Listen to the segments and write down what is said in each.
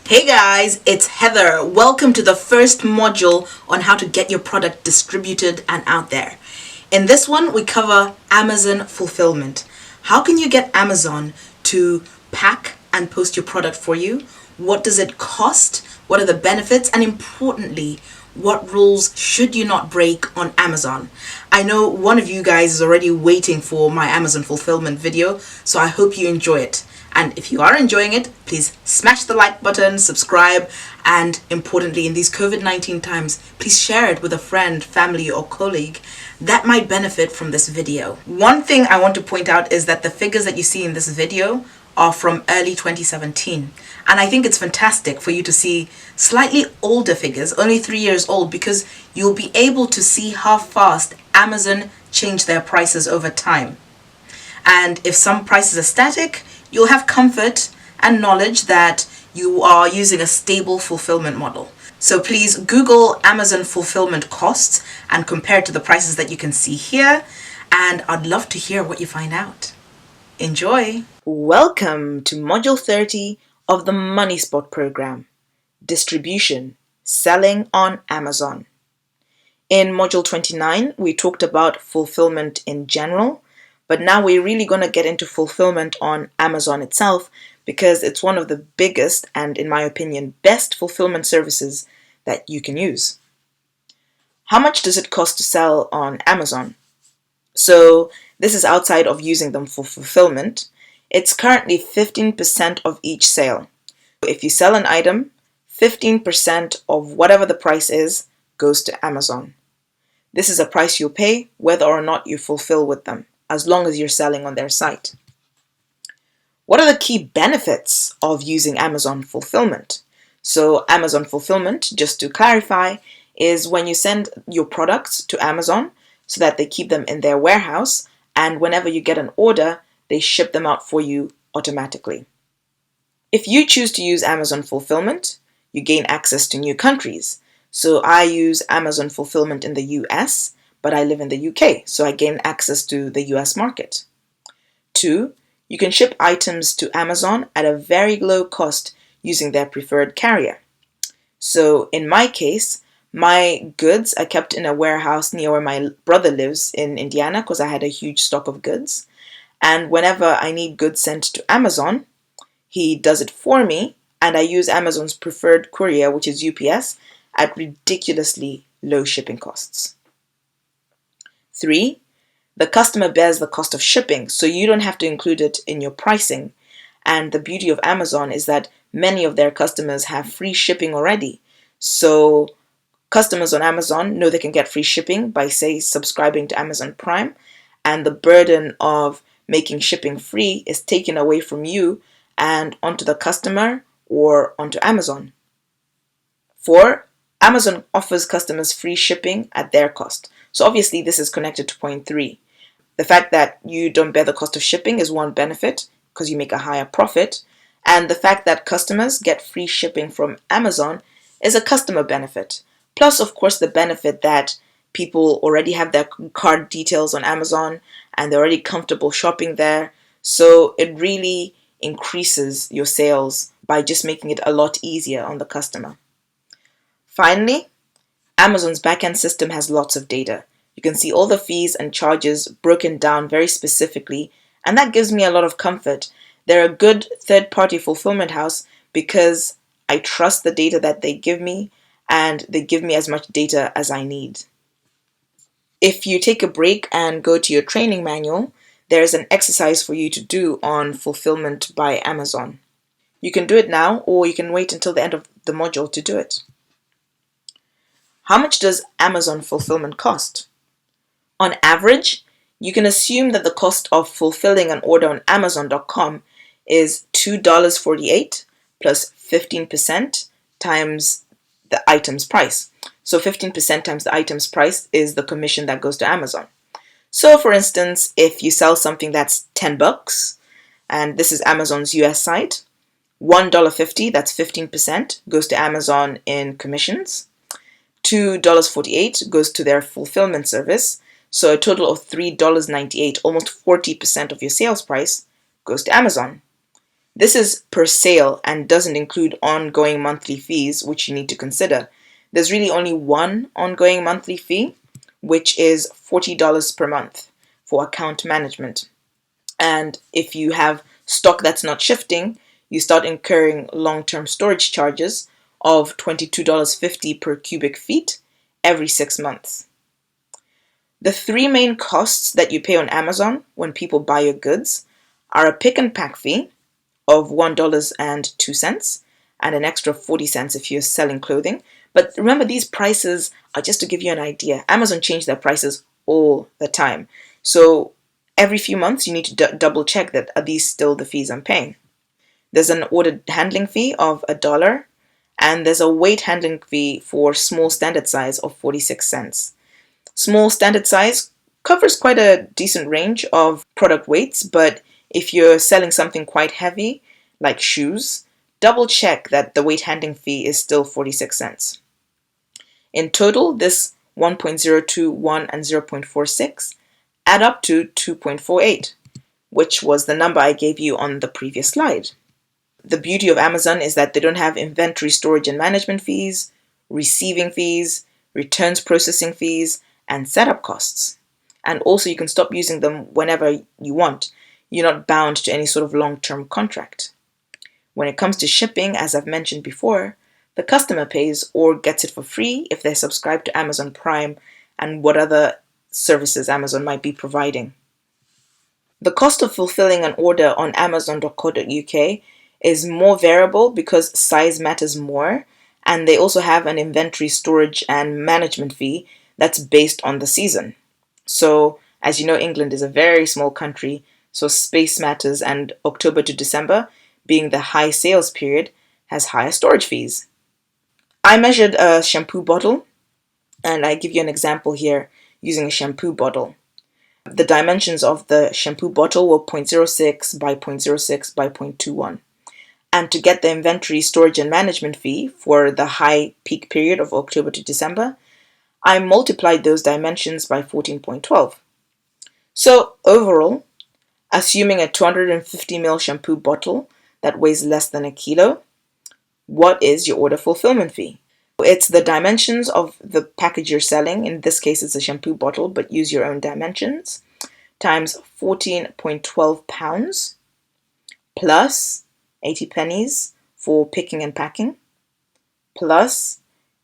Hey guys, it's Heather. Welcome to the first module on how to get your product distributed and out there. In this one, we cover Amazon fulfillment. How can you get Amazon to pack and post your product for you? What does it cost? What are the benefits? And importantly, what rules should you not break on Amazon? I know one of you guys is already waiting for my Amazon fulfillment video, so I hope you enjoy it. And if you are enjoying it, please smash the like button, subscribe, and importantly, in these COVID-19 times, please share it with a friend, family, or colleague that might benefit from this video. One thing I want to point out is that the figures that you see in this video are from early 2017. And I think it's fantastic for you to see slightly older figures, only 3 years old, because you'll be able to see how fast Amazon changed their prices over time. And if some prices are static, you'll have comfort and knowledge that you are using a stable fulfillment model. So please Google Amazon fulfillment costs and compare it to the prices that you can see here. And I'd love to hear what you find out. Enjoy! Welcome to Module 30 of the Money Spot program, Distribution, Selling on Amazon. In Module 29, we talked about fulfillment in general, but now we're really going to get into fulfillment on Amazon itself because it's one of the biggest and, in my opinion, best fulfillment services that you can use. How much does it cost to sell on Amazon? So this is outside of using them for fulfillment. It's currently 15% of each sale. If you sell an item, 15% of whatever the price is goes to Amazon. This is a price you'll pay whether or not you fulfill with them, as long as you're selling on their site. What are the key benefits of using Amazon fulfillment? So Amazon fulfillment, just to clarify, is when you send your products to Amazon so that they keep them in their warehouse, and whenever you get an order, they ship them out for you automatically. If you choose to use Amazon fulfillment, you gain access to new countries. So I use Amazon fulfillment in the US, but I live in the UK, so I gain access to the US market. 2, you can ship items to Amazon at a very low cost using their preferred carrier. So in my case, my goods are kept in a warehouse near where my brother lives in Indiana because I had a huge stock of goods. And whenever I need goods sent to Amazon, he does it for me, and I use Amazon's preferred courier, which is UPS, at ridiculously low shipping costs. 3, the customer bears the cost of shipping, so you don't have to include it in your pricing. And the beauty of Amazon is that many of their customers have free shipping already. So customers on Amazon know they can get free shipping by, say, subscribing to Amazon Prime, and the burden of making shipping free is taken away from you and onto the customer or onto Amazon. 4, Amazon offers customers free shipping at their cost. So obviously this is connected to point 3. The fact that you don't bear the cost of shipping is one benefit because you make a higher profit. And the fact that customers get free shipping from Amazon is a customer benefit. Plus, of course, the benefit that people already have their card details on Amazon and they're already comfortable shopping there. So it really increases your sales by just making it a lot easier on the customer. Finally, Amazon's backend system has lots of data. You can see all the fees and charges broken down very specifically, and that gives me a lot of comfort. They're a good third-party fulfillment house because I trust the data that they give me, and they give me as much data as I need. If you take a break and go to your training manual, there's an exercise for you to do on fulfillment by Amazon. You can do it now, or you can wait until the end of the module to do it. How much does Amazon fulfillment cost? On average, you can assume that the cost of fulfilling an order on Amazon.com is $2.48 plus 15% times the item's price. So 15% times the item's price is the commission that goes to Amazon. So for instance, if you sell something that's $10, and this is Amazon's US site, $1.50, that's 15%, goes to Amazon in commissions. $2.48 goes to their fulfillment service. So a total of $3.98, almost 40% of your sales price, goes to Amazon. This is per sale and doesn't include ongoing monthly fees, which you need to consider. There's really only one ongoing monthly fee, which is $40 per month for account management. And if you have stock that's not shifting, you start incurring long-term storage charges of $22.50 per cubic feet every 6 months. The three main costs that you pay on Amazon when people buy your goods are a pick and pack fee of $1.02 and an extra 40 cents if you're selling clothing. But remember, these prices are just to give you an idea. Amazon changes their prices all the time. So every few months, you need to double check that are these still the fees I'm paying. There's an order handling fee of $1, and there's a weight handling fee for small standard size of 46 cents. Small standard size covers quite a decent range of product weights, but if you're selling something quite heavy, like shoes, double check that the weight handling fee is still 46 cents. In total, this 1.021 and 0.46 add up to 2.48, which was the number I gave you on the previous slide. The beauty of Amazon is that they don't have inventory storage and management fees, receiving fees, returns processing fees, and setup costs. And also you can stop using them whenever you want. You're not bound to any sort of long-term contract. When it comes to shipping, as I've mentioned before, the customer pays or gets it for free if they're subscribed to Amazon Prime and what other services Amazon might be providing. The cost of fulfilling an order on amazon.co.uk is more variable because size matters more, and they also have an inventory storage and management fee that's based on the season. So, as you know, England is a very small country, so space matters, and October to December, being the high sales period, has higher storage fees. I measured a shampoo bottle, and I give you an example here using a shampoo bottle. The dimensions of the shampoo bottle were 0.06 by 0.06 by 0.21. And to get the inventory storage and management fee for the high peak period of October to December, I multiplied those dimensions by 14.12. So overall, assuming a 250ml shampoo bottle that weighs less than a kilo, what is your order fulfillment fee? It's the dimensions of the package you're selling, in this case it's a shampoo bottle, but use your own dimensions, times 14.12 pounds, plus 80 pennies for picking and packing, plus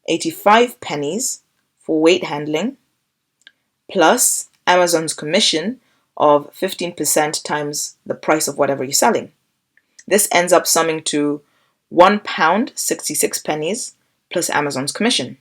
85 pennies for weight handling, plus Amazon's commission of 15% times the price of whatever you're selling. This ends up summing to £1.66 plus Amazon's commission.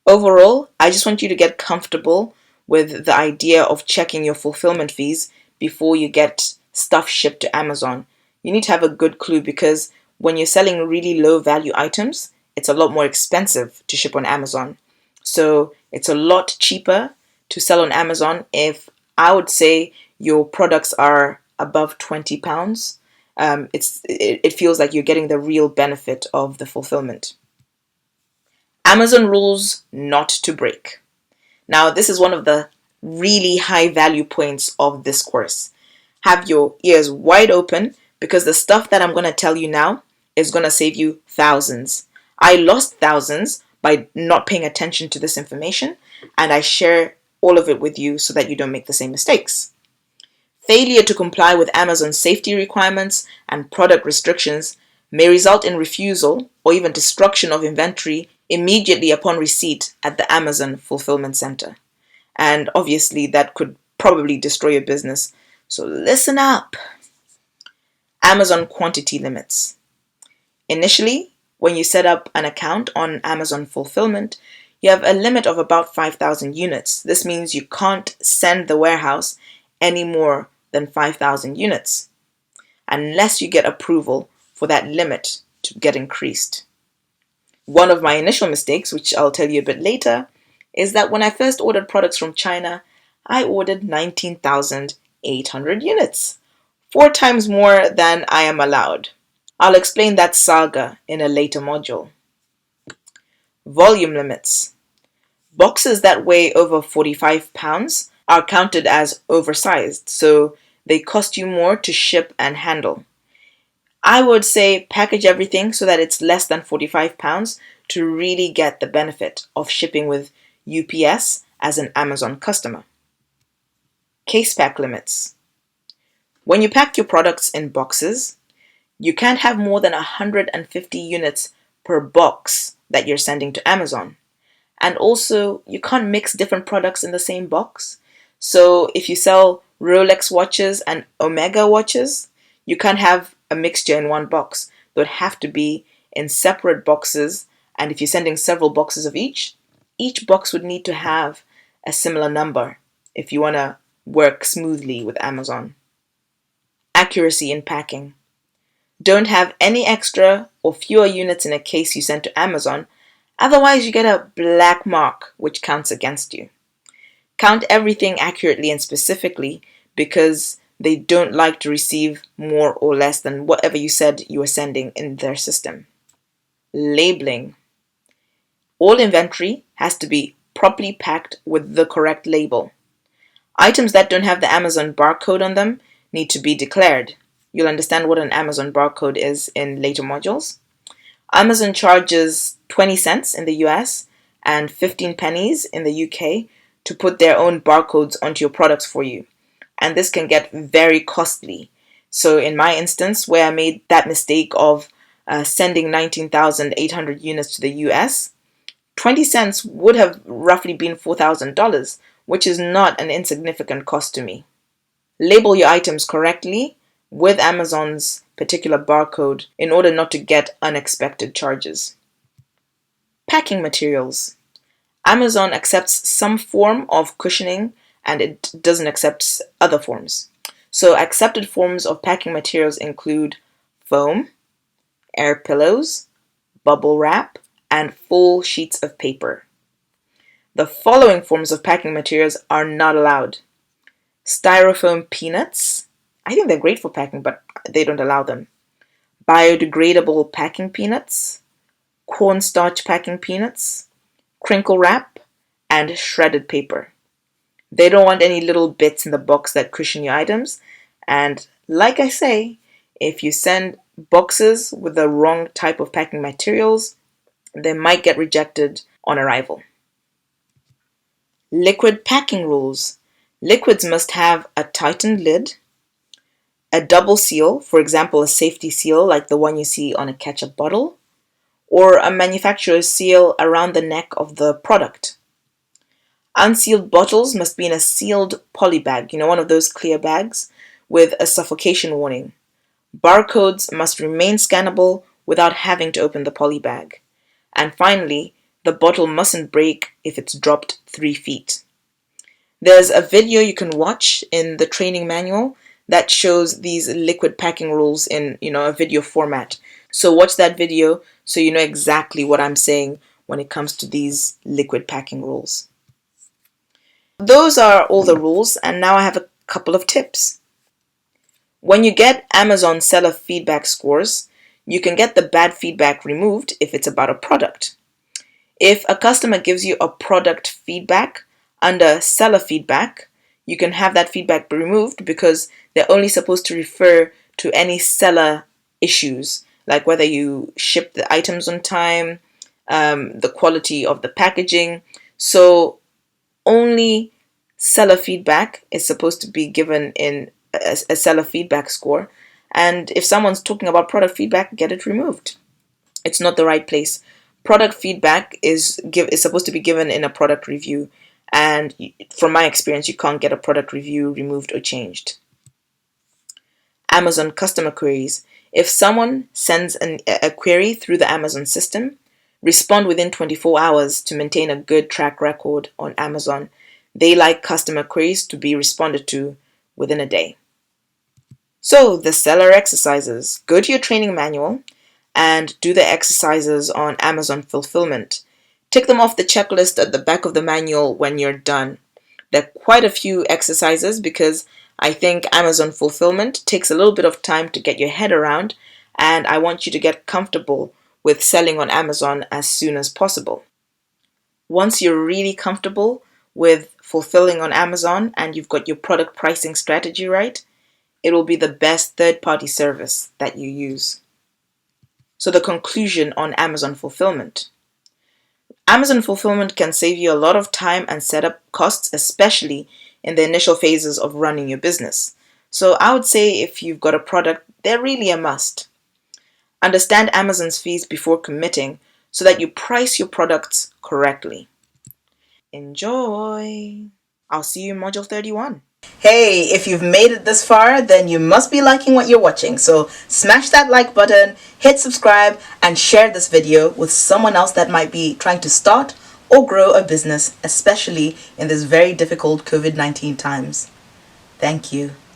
Overall, I just want you to get comfortable with the idea of checking your fulfillment fees before you get stuff shipped to Amazon. You need to have a good clue because when you're selling really low value items, it's a lot more expensive to ship on Amazon. So it's a lot cheaper to sell on Amazon if I would say your products are above £20. It feels like you're getting the real benefit of the fulfillment. Amazon rules not to break. Now, this is one of the really high value points of this course. Have your ears wide open because the stuff that I'm going to tell you now is going to save you thousands. I lost thousands by not paying attention to this information, and I share all of it with you so that you don't make the same mistakes. Failure to comply with Amazon's safety requirements and product restrictions may result in refusal or even destruction of inventory immediately upon receipt at the Amazon fulfillment center. And obviously that could probably destroy your business. So listen up. Amazon quantity limits. Initially, when you set up an account on Amazon fulfillment, you have a limit of about 5,000 units. This means you can't send the warehouse any more than 5,000 units unless you get approval for that limit to get increased. One of my initial mistakes, which I'll tell you a bit later, is that when I first ordered products from China, I ordered 19,800 units, 4 times more than I am allowed. I'll explain that saga in a later module. Volume limits. Boxes that weigh over 45 pounds are counted as oversized, so they cost you more to ship and handle. I would say package everything so that it's less than £45 to really get the benefit of shipping with UPS as an Amazon customer. Case pack limits. When you pack your products in boxes, you can't have more than 150 units per box that you're sending to Amazon. And also, you can't mix different products in the same box. So if you sell Rolex watches and Omega watches, you can't have a mixture in one box. They would have to be in separate boxes. And if you're sending several boxes of each box would need to have a similar number if you want to work smoothly with Amazon. Accuracy in packing. Don't have any extra or fewer units in a case you send to Amazon. Otherwise, you get a black mark, which counts against you. Count everything accurately and specifically because they don't like to receive more or less than whatever you said you were sending in their system. Labeling. All inventory has to be properly packed with the correct label. Items that don't have the Amazon barcode on them need to be declared. You'll understand what an Amazon barcode is in later modules. Amazon charges 20 cents in the US and 15 pennies in the UK to put their own barcodes onto your products for you. And this can get very costly. So in my instance, where I made that mistake of sending 19,800 units to the US, 20 cents would have roughly been $4,000, which is not an insignificant cost to me. Label your items correctly with Amazon's particular barcode in order not to get unexpected charges. Packing materials. Amazon accepts some form of cushioning and it doesn't accept other forms. So accepted forms of packing materials include foam, air pillows, bubble wrap, and full sheets of paper. The following forms of packing materials are not allowed. Styrofoam peanuts. I think they're great for packing, but they don't allow them. Biodegradable packing peanuts, cornstarch packing peanuts, crinkle wrap, and shredded paper. They don't want any little bits in the box that cushion your items. And like I say, if you send boxes with the wrong type of packing materials, they might get rejected on arrival. Liquid packing rules. Liquids must have a tightened lid, a double seal, for example, a safety seal like the one you see on a ketchup bottle, or a manufacturer's seal around the neck of the product. Unsealed bottles must be in a sealed poly bag, one of those clear bags, with a suffocation warning. Barcodes must remain scannable without having to open the poly bag. And finally, the bottle mustn't break if it's dropped 3 feet. There's a video you can watch in the training manual that shows these liquid packing rules in, a video format. So watch that video so you know exactly what I'm saying when it comes to these liquid packing rules. Those are all the rules, and now I have a couple of tips. When you get Amazon seller feedback scores, you can get the bad feedback removed if it's about a product. If a customer gives you a product feedback under seller feedback, you can have that feedback removed because they're only supposed to refer to any seller issues, like whether you ship the items on time, the quality of the packaging. So only seller feedback is supposed to be given in a seller feedback score. And if someone's talking about product feedback, get it removed. It's not the right place. Product feedback is supposed to be given in a product review. And from my experience, you can't get a product review removed or changed. Amazon customer queries. If someone sends a query through the Amazon system, respond within 24 hours to maintain a good track record on Amazon. They like customer queries to be responded to within a day. So the seller exercises. Go to your training manual and do the exercises on Amazon fulfillment. Tick them off the checklist at the back of the manual when you're done. There are quite a few exercises because I think Amazon fulfillment takes a little bit of time to get your head around, and I want you to get comfortable with selling on Amazon as soon as possible. Once you're really comfortable with fulfilling on Amazon and you've got your product pricing strategy right, it will be the best third-party service that you use. So the conclusion on Amazon fulfillment. Amazon fulfillment can save you a lot of time and setup costs, especially in the initial phases of running your business. So I would say if you've got a product, they're really a must. Understand Amazon's fees before committing so that you price your products correctly. Enjoy! I'll see you in Module 31. Hey, if you've made it this far, then you must be liking what you're watching. So smash that like button, hit subscribe, and share this video with someone else that might be trying to start or grow a business, especially in these very difficult COVID-19 times. Thank you.